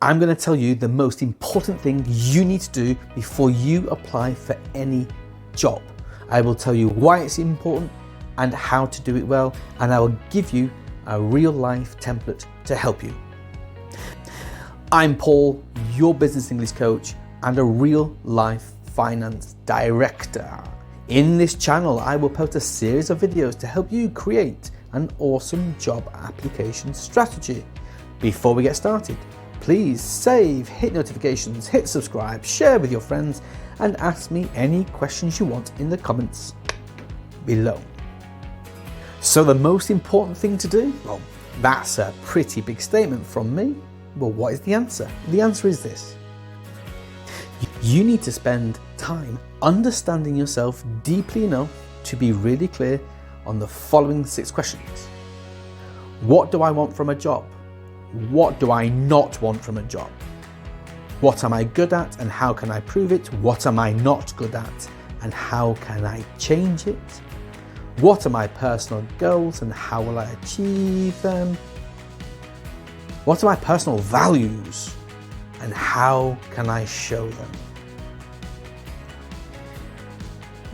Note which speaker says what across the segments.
Speaker 1: I'm going to tell you the most important thing you need to do before you apply for any job. I will tell you why it's important and how to do it well, and I will give you a real life template to help you. I'm Paul, your business English coach and a real life finance director. In this channel, I will post a series of videos to help you create an awesome job application strategy. Before we get started, please save, hit notifications, hit subscribe, share with your friends, and ask me any questions you want in the comments below. So the most important thing to do? Well, that's a pretty big statement from me. Well, what is the answer? The answer is this. You need to spend time understanding yourself deeply enough to be really clear on the following 6 questions. What do I want from a job? What do I not want from a job? What am I good at and how can I prove it? What am I not good at and how can I change it? What are my personal goals and how will I achieve them? What are my personal values and how can I show them?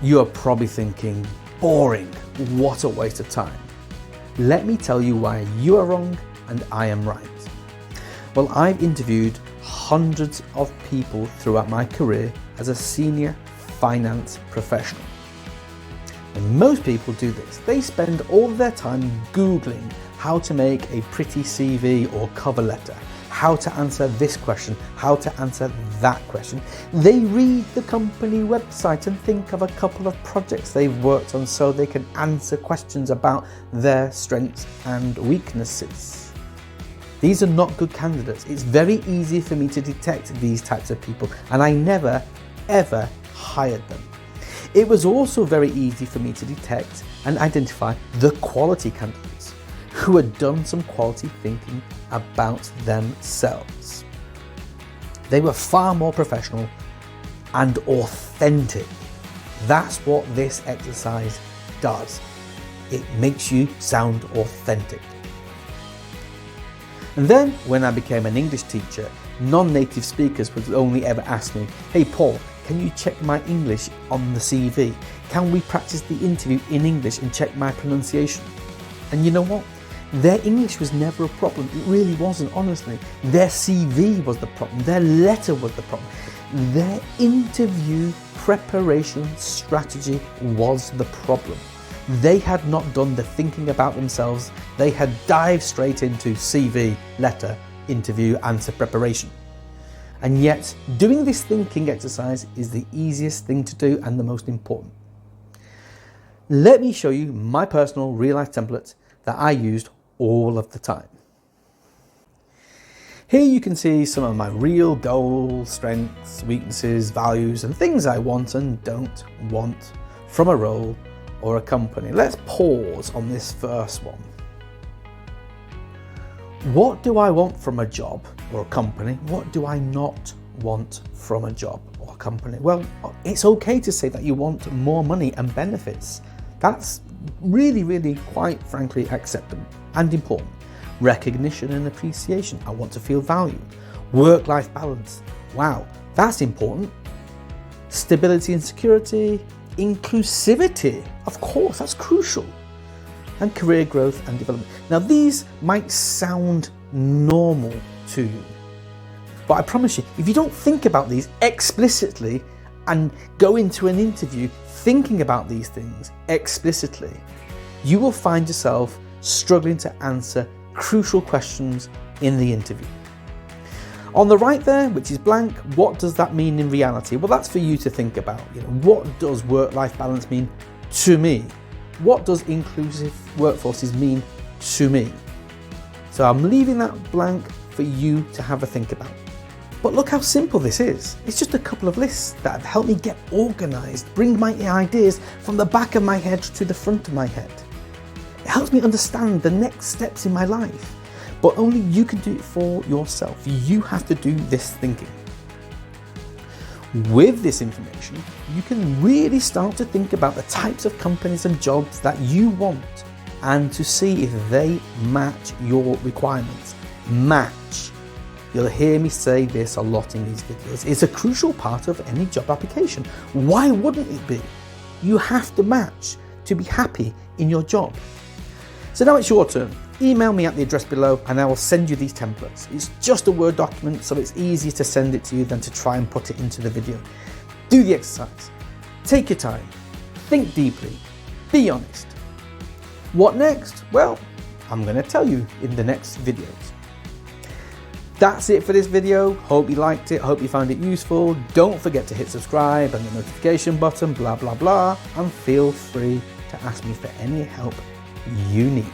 Speaker 1: You are probably thinking, boring, what a waste of time. Let me tell you why you are wrong and I am right. Well, I've interviewed hundreds of people throughout my career as a senior finance professional. And most people do this. They spend all their time Googling how to make a pretty CV or cover letter, how to answer this question, how to answer that question. They read the company website and think of a couple of projects they've worked on so they can answer questions about their strengths and weaknesses. These are not good candidates. It's very easy for me to detect these types of people, and I never, ever hired them. It was also very easy for me to detect and identify the quality candidates who had done some quality thinking about themselves. They were far more professional and authentic. That's what this exercise does. It makes you sound authentic. And then when I became an English teacher, non-native speakers would only ever ask me, "Hey Paul, can you check my English on the CV? Can we practice the interview in English and check my pronunciation?" And you know what? Their English was never a problem. It really wasn't, honestly. Their CV was the problem. Their letter was the problem. Their interview preparation strategy was the problem. They had not done the thinking about themselves. They had dived straight into CV, letter, interview, answer preparation. And yet, doing this thinking exercise is the easiest thing to do and the most important. Let me show you my personal real-life template that I used all of the time. Here you can see some of my real goals, strengths, weaknesses, values, and things I want and don't want from a role or a company. Let's pause on this first one. What do I want from a job or a company? What do I not want from a job or a company? Well, it's okay to say that you want more money and benefits. That's really, quite frankly, acceptable and important. Recognition and appreciation. I want to feel valued. Work-life balance. Wow, that's important. Stability and security. Inclusivity. Of course, that's crucial. And career growth and development. Now, these might sound normal to you, but I promise you, if you don't think about these explicitly and go into an interview thinking about these things explicitly, you will find yourself struggling to answer crucial questions in the interview. On the right there, which is blank, what does that mean in reality? Well, that's for you to think about. What does work-life balance mean to me? What does inclusive workforces mean to me? So I'm leaving that blank for you to have a think about. But look how simple this is. It's just a couple of lists that have helped me get organized, bring my ideas from the back of my head to the front of my head. It helps me understand the next steps in my life. But only you can do it for yourself. You have to do this thinking. With this information, you can really start to think about the types of companies and jobs that you want and to see if they match your requirements. Match. You'll hear me say this a lot in these videos. It's a crucial part of any job application. Why wouldn't it be? You have to match to be happy in your job. So now it's your turn. Email me at the address below and I will send you these templates. It's just a Word document, so it's easier to send it to you than to try and put it into the video. Do the exercise. Take your time. Think deeply. Be honest. What next? Well, I'm going to tell you in the next videos. That's it for this video. Hope you liked it. Hope you found it useful. Don't forget to hit subscribe and the notification button, blah, blah, blah. And feel free to ask me for any help you need.